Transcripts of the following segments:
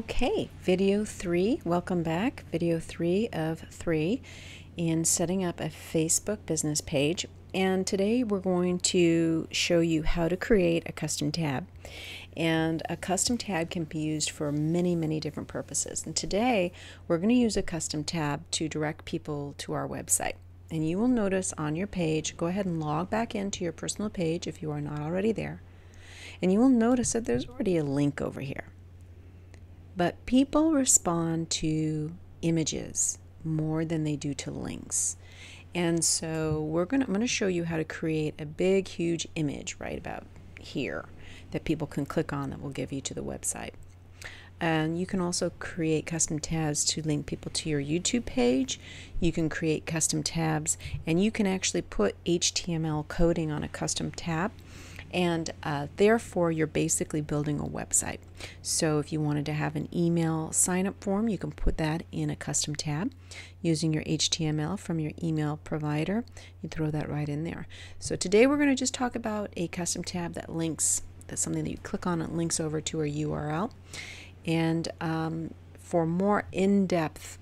Okay, video 3, welcome back. Video 3 of 3 in setting up a Facebook business page. And today we're going to show you how to create a custom tab. And a custom tab can be used for many different purposes. And today we're going to use a custom tab to direct people to our website. And you will notice on your page, go ahead and log back into your personal page if you are not already there. And you will notice that there's already a link over here. But people respond to images more than they do to links. And so I'm going to show you how to create a big, huge image right about here that people can click on that will give you to the website. And you can also create custom tabs to link people to your YouTube page. You can create custom tabs, and you can actually put HTML coding on a custom tab. And therefore, you're basically building a website. So if you wanted to have an email sign-up form, you can put that in a custom tab using your HTML from your email provider. You throw that right in there. So today we're going to just talk about a custom tab that links, that's something that you click on and links over to a URL. And for more in-depth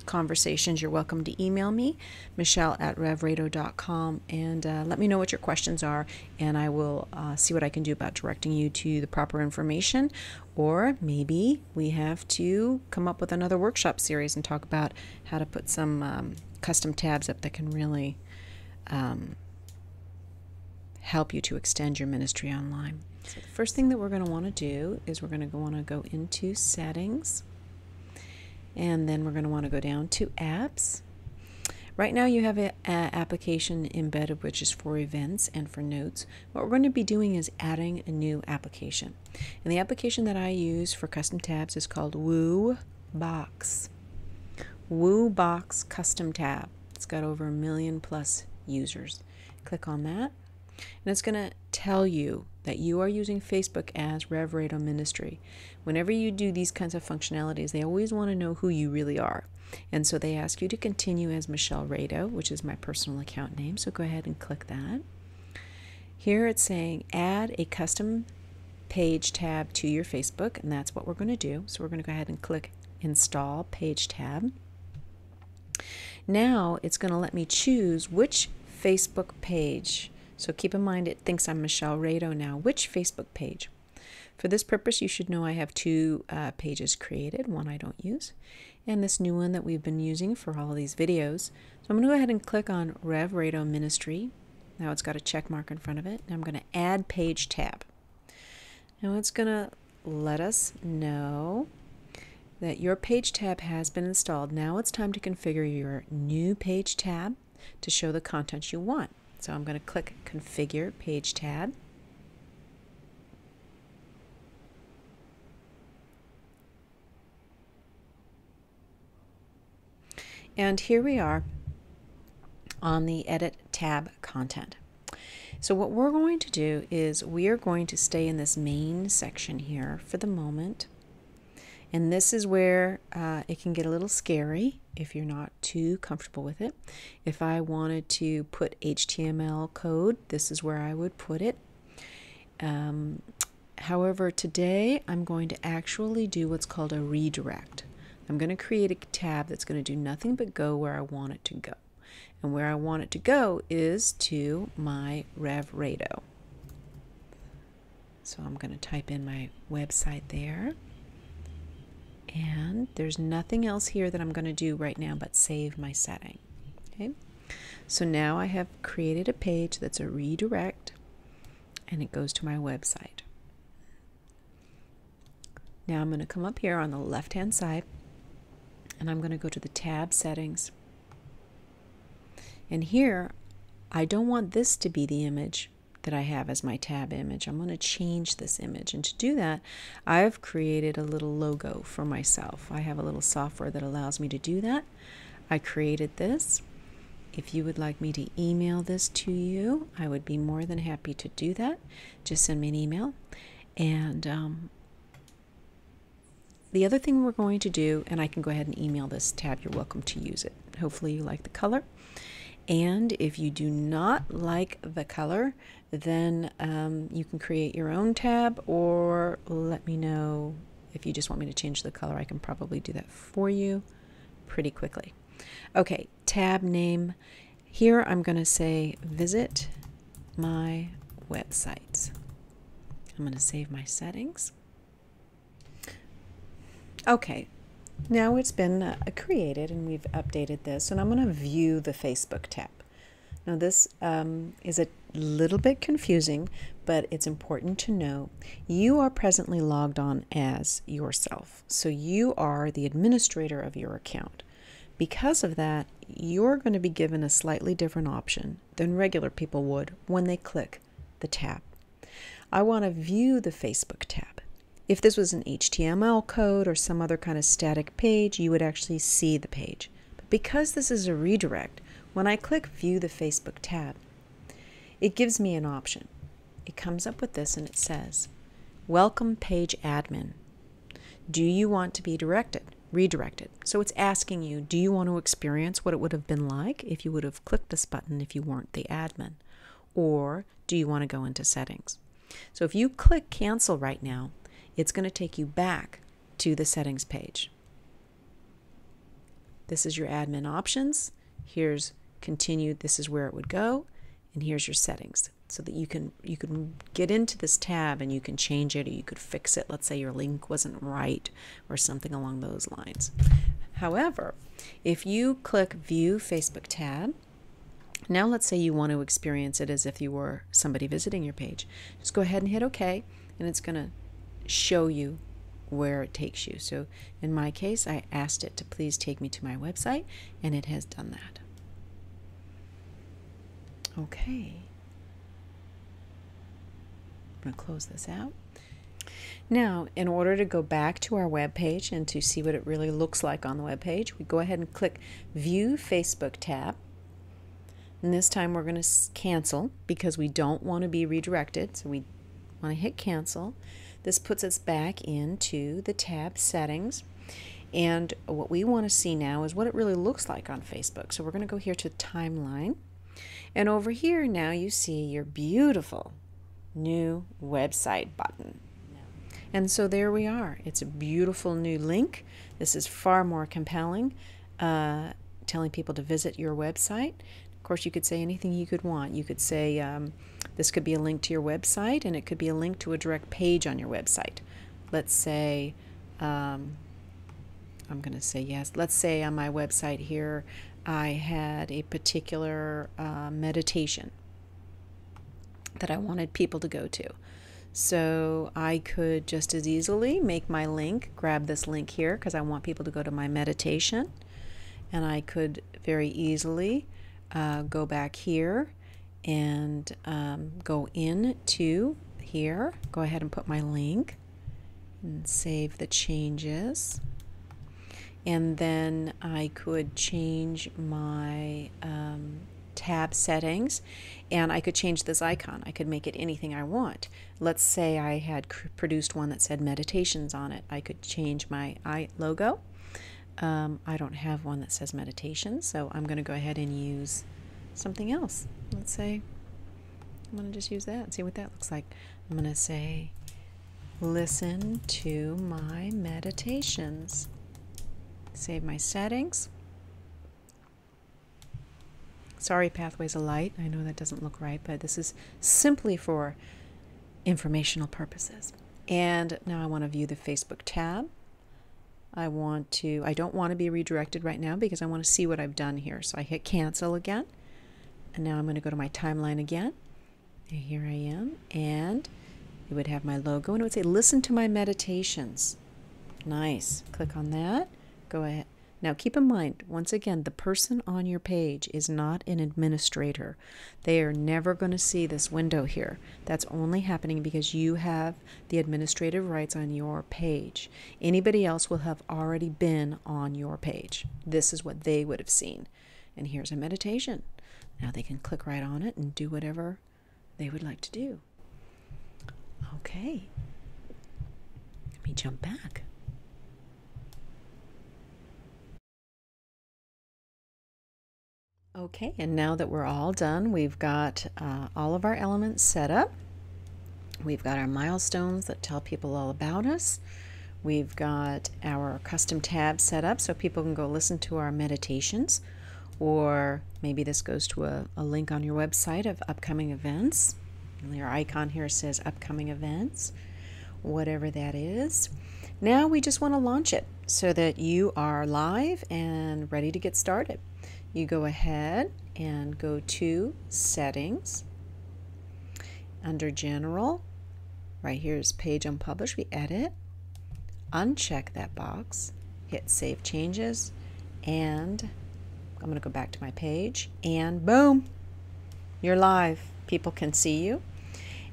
conversations, you're welcome to email me, michelle@revrado.com, and let me know what your questions are, and I will see what I can do about directing you to the proper information. Or maybe we have to come up with another workshop series and talk about how to put some custom tabs up that can really help you to extend your ministry online. So the first thing that we're going to want to do is we're going to want to go into settings, and then we're going to want to go down to apps. Right now you have an application embedded which is for events and for notes. What we're going to be doing is adding a new application. And the application that I use for custom tabs is called WooBox. WooBox Custom Tab. It's got over 1 million+ users. Click on that, and it's going to tell you that you are using Facebook as Rev Rado Ministry. Whenever you do these kinds of functionalities, they always want to know who you really are. And so they ask you to continue as Michelle Rado, which is my personal account name. So go ahead and click that. Here it's saying add a custom page tab to your Facebook, and that's what we're going to do. So we're going to go ahead and click Install Page Tab. Now it's going to let me choose which Facebook page. So keep in mind it thinks I'm Michelle Rado now. Which Facebook page? For this purpose, you should know I have 2 pages created. One I don't use, and this new one that we've been using for all of these videos. So I'm going to go ahead and click on Rev Rado Ministry. Now it's got a check mark in front of it. Now I'm going to add page tab. Now it's going to let us know that your page tab has been installed. Now it's time to configure your new page tab to show the content you want. So I'm going to click Configure Page Tab. And here we are on the Edit tab Content. So what we're going to do is we are going to stay in this main section here for the moment. And this is where it can get a little scary if you're not too comfortable with it. If I wanted to put HTML code, this is where I would put it. However, today I'm going to actually do what's called a redirect. I'm going to create a tab that's going to do nothing but go where I want it to go. And where I want it to go is to my Rev Rado. So I'm going to type in my website there. And there's nothing else here that I'm going to do right now but save my setting. Okay, so now I have created a page that's a redirect, and it goes to my website. Now I'm going to come up here on the left-hand side, and I'm going to go to the tab settings. And here, I don't want this to be the image that I have as my tab image. I'm going to change this image, and to do that I've created a little logo for myself. I have a little software that allows me to do that. I created this. If you would like me to email this to you, I would be more than happy to do that. Just send me an email. And the other thing we're going to do, and I can go ahead and email this tab, you're welcome to use it. Hopefully you like the color. And if you do not like the color, then you can create your own tab, or let me know if you just want me to change the color, I can probably do that for you pretty quickly. Okay, tab name. Here I'm going to say visit my websites. I'm going to save my settings. Okay, now it's been created and we've updated this, and I'm going to view the Facebook tab. Now this is a little bit confusing, but it's important to know you are presently logged on as yourself. So you are the administrator of your account. Because of that, you're going to be given a slightly different option than regular people would when they click the tab. I want to view the Facebook tab. If this was an HTML code or some other kind of static page, you would actually see the page. But because this is a redirect, when I click View the Facebook tab, it gives me an option. It comes up with this and it says, Welcome Page Admin. Do you want to be redirected? So it's asking you, do you want to experience what it would have been like if you would have clicked this button if you weren't the admin? Or do you want to go into settings? So if you click Cancel right now, it's going to take you back to the settings page. This is your admin options. Here's continue, this is where it would go, and here's your settings so that you can get into this tab and you can change it or you could fix it. Let's say your link wasn't right or something along those lines. However, if you click View Facebook tab, now let's say you want to experience it as if you were somebody visiting your page. Just go ahead and hit OK, and it's going to show you where it takes you. So in my case, I asked it to please take me to my website, and it has done that. Okay. I'm going to close this out. Now, in order to go back to our web page and to see what it really looks like on the web page, we go ahead and click View Facebook tab. And this time we're going to cancel because we don't want to be redirected. So we want to hit cancel. This puts us back into the tab settings. And what we want to see now is what it really looks like on Facebook. So we're going to go here to timeline. And over here now you see your beautiful new website button. And so there we are. It's a beautiful new link. This is far more compelling, telling people to visit your website. Of course, you could say anything you could want. You could say this could be a link to your website, and it could be a link to a direct page on your website. Let's say, I'm going to say yes. Let's say on my website here, I had a particular meditation that I wanted people to go to. So I could just as easily make my link, grab this link here because I want people to go to my meditation, and I could very easily go back here and go into here, go ahead and put my link and save the changes. And then I could change my tab settings, and I could change this icon. I could make it anything I want. Let's say I had produced one that said meditations on it. I could change my logo. I don't have one that says meditation, so I'm going to go ahead and use something else. Let's say I'm going to just use that and see what that looks like. I'm going to say listen to my meditations. Save my settings. Sorry, Pathways of Light. I know that doesn't look right, but this is simply for informational purposes. And now I want to view the Facebook tab. I don't want to be redirected right now because I want to see what I've done here. So I hit cancel again. And now I'm going to go to my timeline again. And here I am. And it would have my logo and it would say listen to my meditations. Nice. Click on that. Go ahead. Now keep in mind, once again, the person on your page is not an administrator. They are never going to see this window here. That's only happening because you have the administrative rights on your page. Anybody else will have already been on your page. This is what they would have seen. And here's a meditation. Now they can click right on it and do whatever they would like to do. Okay. Let me jump back. Okay, and now that we're all done, we've got all of our elements set up. We've got our milestones that tell people all about us. We've got our custom tab set up so people can go listen to our meditations, or maybe this goes to a link on your website of upcoming events. Your icon here says upcoming events, whatever that is. Now we just want to launch it so that you are live and ready to get started. You go ahead and go to Settings. Under General, right here is Page Unpublished. We edit, uncheck that box, hit Save Changes, and I'm going to go back to my page, and boom, you're live. People can see you.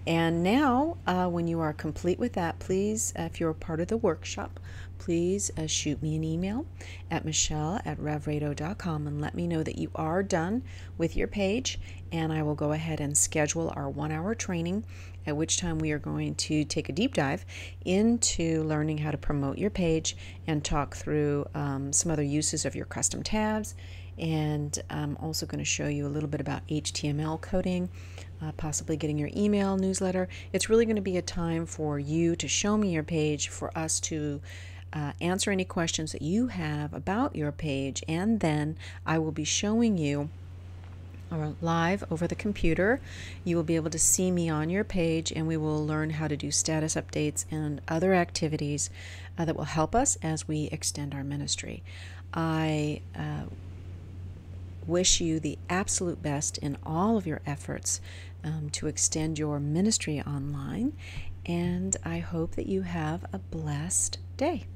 And now, when you are complete with that, please, if you're a part of the workshop, please shoot me an email at michelle@revrado.com and let me know that you are done with your page, and I will go ahead and schedule our 1-hour training, at which time we are going to take a deep dive into learning how to promote your page and talk through some other uses of your custom tabs. And I'm also going to show you a little bit about HTML coding, possibly getting your email newsletter. It's really going to be a time for you to show me your page, for us to answer any questions that you have about your page, and then I will be showing you live over the computer. You will be able to see me on your page, and we will learn how to do status updates and other activities that will help us as we extend our ministry. I wish you the absolute best in all of your efforts to extend your ministry online, and I hope that you have a blessed day.